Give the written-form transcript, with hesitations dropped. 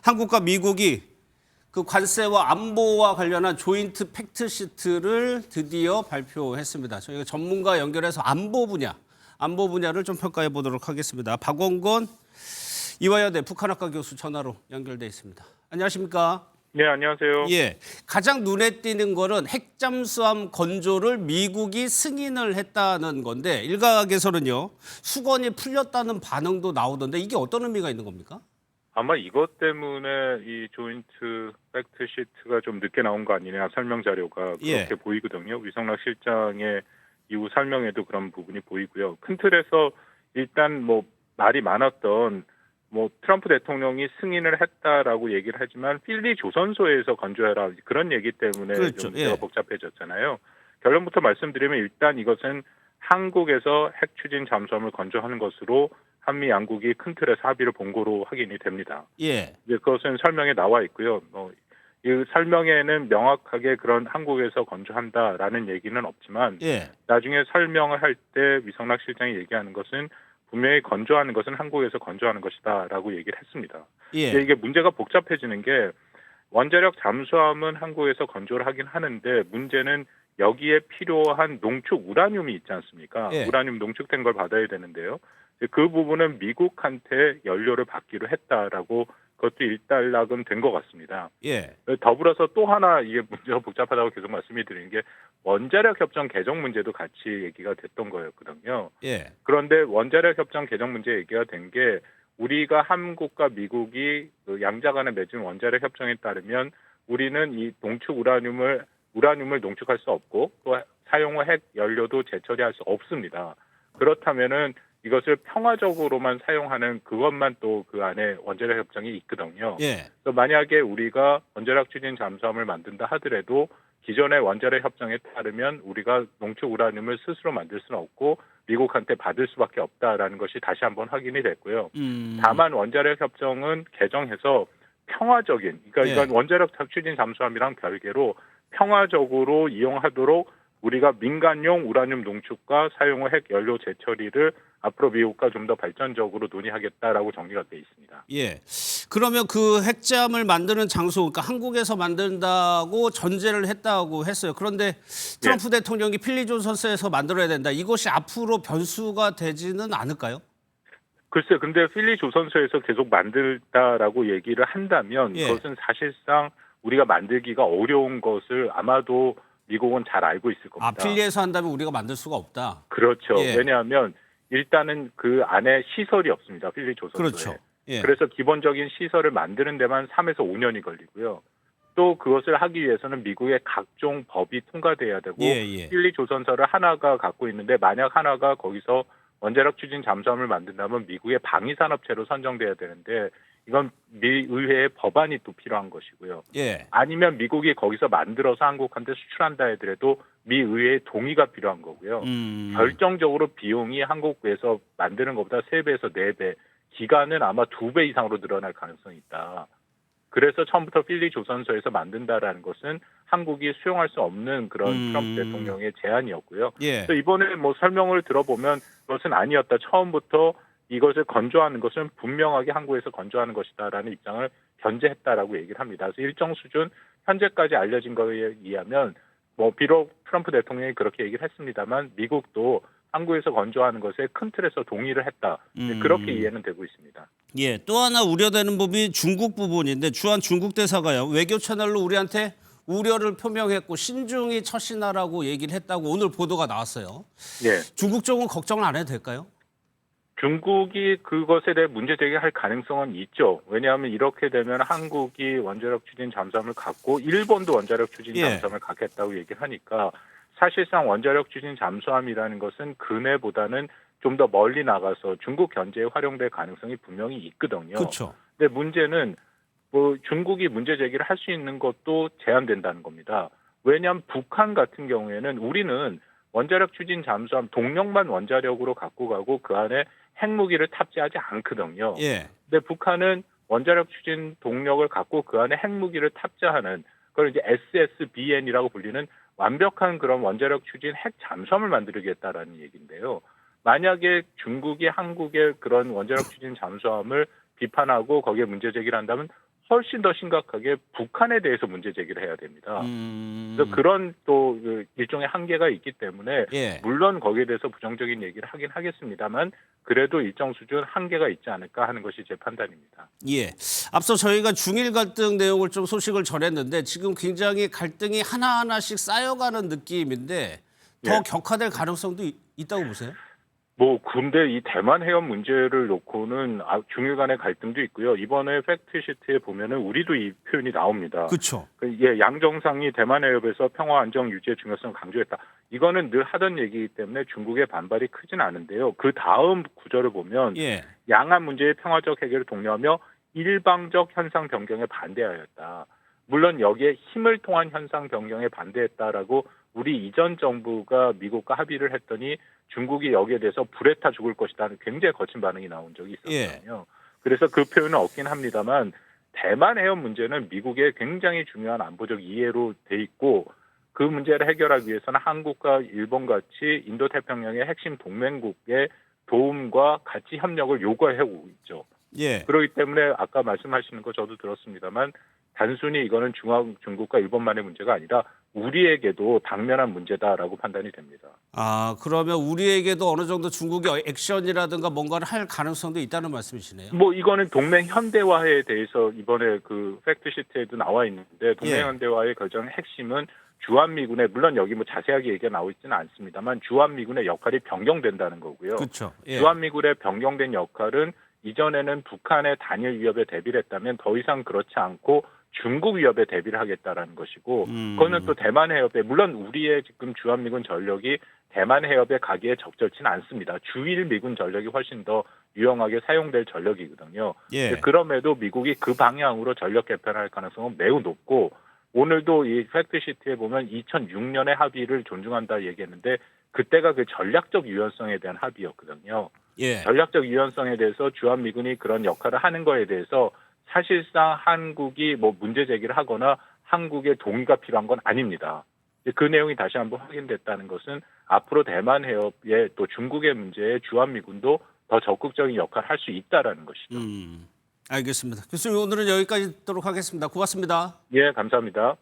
한국과 미국이 그 관세와 안보와 관련한 조인트 팩트 시트를 드디어 발표했습니다. 저희가 전문가 연결해서 안보 분야를 좀 평가해 보도록 하겠습니다. 박원건 이화여대 북한학과 교수 전화로 연결돼 있습니다. 안녕하십니까? 네, 안녕하세요. 예, 가장 눈에 띄는 거는 핵잠수함 건조를 미국이 승인을 했다는 건데 일각에서는요 수건이 풀렸다는 반응도 나오던데 이게 어떤 의미가 있는 겁니까? 아마 이것 때문에 이 조인트 팩트 시트가 좀 늦게 나온 거 아니냐 설명 자료가 그렇게 보이거든요. 위성락 실장의 이후 설명에도 그런 부분이 보이고요. 큰 틀에서 일단 뭐 말이 많았던 뭐 트럼프 대통령이 승인을 했다라고 얘기를 하지만 필리 조선소에서 건조해라 그런 얘기 때문에 그렇죠. 좀 문제가 복잡해졌잖아요. 결론부터 말씀드리면 일단 이것은 한국에서 핵 추진 잠수함을 건조하는 것으로 한미 양국이 큰 틀에서 합의를 본거로 확인이 됩니다. 예. 이제 그것은 설명에 나와 있고요. 이 설명에는 명확하게 그런 한국에서 건조한다라는 얘기는 없지만 나중에 설명을 할 때 위성락 실장이 얘기하는 것은 분명히 건조하는 것은 한국에서 건조하는 것이다라고 얘기를 했습니다. 근데 이게 문제가 복잡해지는 게 원자력 잠수함은 한국에서 건조를 하긴 하는데 문제는 여기에 필요한 농축 우라늄이 있지 않습니까? 우라늄 농축된 걸 받아야 되는데요. 그 부분은 미국한테 연료를 받기로 했다라고 그것도 일단락은 된 것 같습니다. 더불어서 또 하나 이게 문제가 복잡하다고 계속 말씀을 드리는 게 원자력 협정 개정 문제도 같이 얘기가 됐던 거였거든요. 그런데 원자력 협정 개정 문제 얘기가 된 게 우리가 한국과 미국이 그 양자 간에 맺은 원자력 협정에 따르면 우리는 이 농축 우라늄을 농축할 수 없고 또 사용 후 핵 연료도 재처리할 수 없습니다. 그렇다면은 이것을 평화적으로만 사용하는 그것만 또 그 안에 원자력 협정이 있거든요. 그래서 만약에 우리가 원자력 추진 잠수함을 만든다 하더라도 기존의 원자력 협정에 따르면 우리가 농축 우라늄을 스스로 만들 수는 없고 미국한테 받을 수밖에 없다라는 것이 다시 한번 확인이 됐고요. 다만 원자력 협정은 개정해서 평화적인, 그러니까 이건 원자력 추진 잠수함이랑 별개로 평화적으로 이용하도록 우리가 민간용 우라늄 농축과 사용 후 핵 연료 재처리를 앞으로 미국과 좀 더 발전적으로 논의하겠다라고 정리가 돼 있습니다. 그러면 그 핵잠을 만드는 장소, 그러니까 한국에서 만든다고 전제를 했다고 했어요. 그런데 트럼프 대통령이 필리 조선소에서 만들어야 된다. 이것이 앞으로 변수가 되지는 않을까요? 글쎄요. 근데 필리 조선소에서 계속 만들다라고 얘기를 한다면 그것은 사실상 우리가 만들기가 어려운 것을 아마도 미국은 잘 알고 있을 겁니다. 필리에서 한다면 우리가 만들 수가 없다. 그렇죠. 왜냐하면 일단은 그 안에 시설이 없습니다. 필리 조선소에. 그렇죠. 그래서 기본적인 시설을 만드는 데만 3에서 5년이 걸리고요. 또 그것을 하기 위해서는 미국의 각종 법이 통과돼야 되고 필리 조선소를 하나가 갖고 있는데 만약 하나가 거기서 원자력 추진 잠수함을 만든다면 미국의 방위산업체로 선정돼야 되는데 이건 미 의회의 법안이 또 필요한 것이고요. 아니면 미국이 거기서 만들어서 한국한테 수출한다 하더라도 미 의회의 동의가 필요한 거고요. 결정적으로 비용이 한국에서 만드는 것보다 3배에서 4배, 기간은 아마 2배 이상으로 늘어날 가능성이 있다. 그래서 처음부터 필리 조선소에서 만든다라는 것은 한국이 수용할 수 없는 그런 트럼프 대통령의 제안이었고요. 그래서 이번에 뭐 설명을 들어보면 그것은 아니었다. 처음부터 이것을 건조하는 것은 분명하게 한국에서 건조하는 것이다라는 입장을 견제했다라고 얘기를 합니다. 그래서 일정 수준 현재까지 알려진 거에 의하면 뭐 비록 트럼프 대통령이 그렇게 얘기를 했습니다만 미국도 한국에서 건조하는 것에 큰 틀에서 동의를 했다. 그렇게 이해는 되고 있습니다. 또 하나 우려되는 부분이 중국 부분인데 주한 중국 대사가요. 외교 채널로 우리한테 우려를 표명했고 신중히 처신하라고 얘기를 했다고 오늘 보도가 나왔어요. 중국 쪽은 걱정을 안 해도 될까요? 중국이 그것에 대해 문제 제기할 가능성은 있죠. 왜냐하면 이렇게 되면 한국이 원자력 추진 잠수함을 갖고 일본도 원자력 추진 잠수함을 갖겠다고 얘기를 하니까 사실상 원자력 추진 잠수함이라는 것은 근해보다는 좀 더 멀리 나가서 중국 견제에 활용될 가능성이 분명히 있거든요. 근데 문제는 뭐 중국이 문제 제기를 할 수 있는 것도 제한된다는 겁니다. 왜냐하면 북한 같은 경우에는 우리는 원자력 추진 잠수함 동력만 원자력으로 갖고 가고 그 안에 핵무기를 탑재하지 않거든요. 근데 북한은 원자력 추진 동력을 갖고 그 안에 핵무기를 탑재하는 그걸 이제 SSBN이라고 불리는 완벽한 그런 원자력 추진 핵 잠수함을 만들겠다라는 얘기인데요. 만약에 중국이 한국의 그런 원자력 추진 잠수함을 비판하고 거기에 문제 제기를 한다면 훨씬 더 심각하게 북한에 대해서 문제 제기를 해야 됩니다. 그래서 그런 또 일종의 한계가 있기 때문에 예. 물론 거기에 대해서 부정적인 얘기를 하긴 하겠습니다만 그래도 일정 수준 한계가 있지 않을까 하는 것이 제 판단입니다. 예. 앞서 저희가 중일 갈등 내용을 좀 소식을 전했는데 지금 굉장히 갈등이 하나하나씩 쌓여가는 느낌인데 더 예. 격화될 가능성도 있다고 보세요? 근데 이 대만 해협 문제를 놓고는 중일 간의 갈등도 있고요. 이번에 팩트시트에 보면은 우리도 이 표현이 나옵니다. 그렇죠. 양 정상이 대만 해협에서 평화 안정 유지의 중요성을 강조했다. 이거는 늘 하던 얘기이기 때문에 중국의 반발이 크진 않은데요. 그 다음 구절을 보면 예. 양안 문제의 평화적 해결을 독려하며 일방적 현상 변경에 반대하였다. 물론 여기에 힘을 통한 현상 변경에 반대했다라고 우리 이전 정부가 미국과 합의를 했더니 중국이 여기에 대해서 불에 타 죽을 것이다는 굉장히 거친 반응이 나온 적이 있었거든요. 그래서 그 표현은 없긴 합니다만 대만 해협 문제는 미국의 굉장히 중요한 안보적 이해로 돼 있고 그 문제를 해결하기 위해서는 한국과 일본 같이 인도태평양의 핵심 동맹국의 도움과 같이 협력을 요구해오고 있죠. 예. 그렇기 때문에 아까 말씀하시는 거 저도 들었습니다만 단순히 이거는 중국과 일본만의 문제가 아니라 우리에게도 당면한 문제다라고 판단이 됩니다. 그러면 우리에게도 어느 정도 중국의 액션이라든가 뭔가를 할 가능성도 있다는 말씀이시네요. 이거는 동맹 현대화에 대해서 이번에 그 팩트시트에도 나와 있는데 동맹 현대화의 결정의 핵심은 주한미군의 물론 여기 자세하게 얘기가 나와 있지는 않습니다만 주한미군의 역할이 변경된다는 거고요. 그렇죠. 예. 주한미군의 변경된 역할은 이전에는 북한의 단일 위협에 대비를 했다면 더 이상 그렇지 않고 중국 위협에 대비를 하겠다라는 것이고 그거는 또 대만 해협에 물론 우리의 지금 주한미군 전력이 대만 해협에 가기에 적절치는 않습니다. 주일 미군 전력이 훨씬 더 유용하게 사용될 전력이거든요. 예. 그럼에도 미국이 그 방향으로 전력 개편할 가능성은 매우 높고 오늘도 이 팩트시트에 보면 2006년의 합의를 존중한다 얘기했는데 그때가 그 전략적 유연성에 대한 합의였거든요. 예. 전략적 유연성에 대해서 주한미군이 그런 역할을 하는 거에 대해서 사실상 한국이 문제 제기를 하거나 한국의 동의가 필요한 건 아닙니다. 그 내용이 다시 한번 확인됐다는 것은 앞으로 대만 해협의 또 중국의 문제에 주한미군도 더 적극적인 역할을 할 수 있다라는 것이죠. 알겠습니다. 교수님 오늘은 여기까지 듣도록 하겠습니다. 고맙습니다. 예, 감사합니다.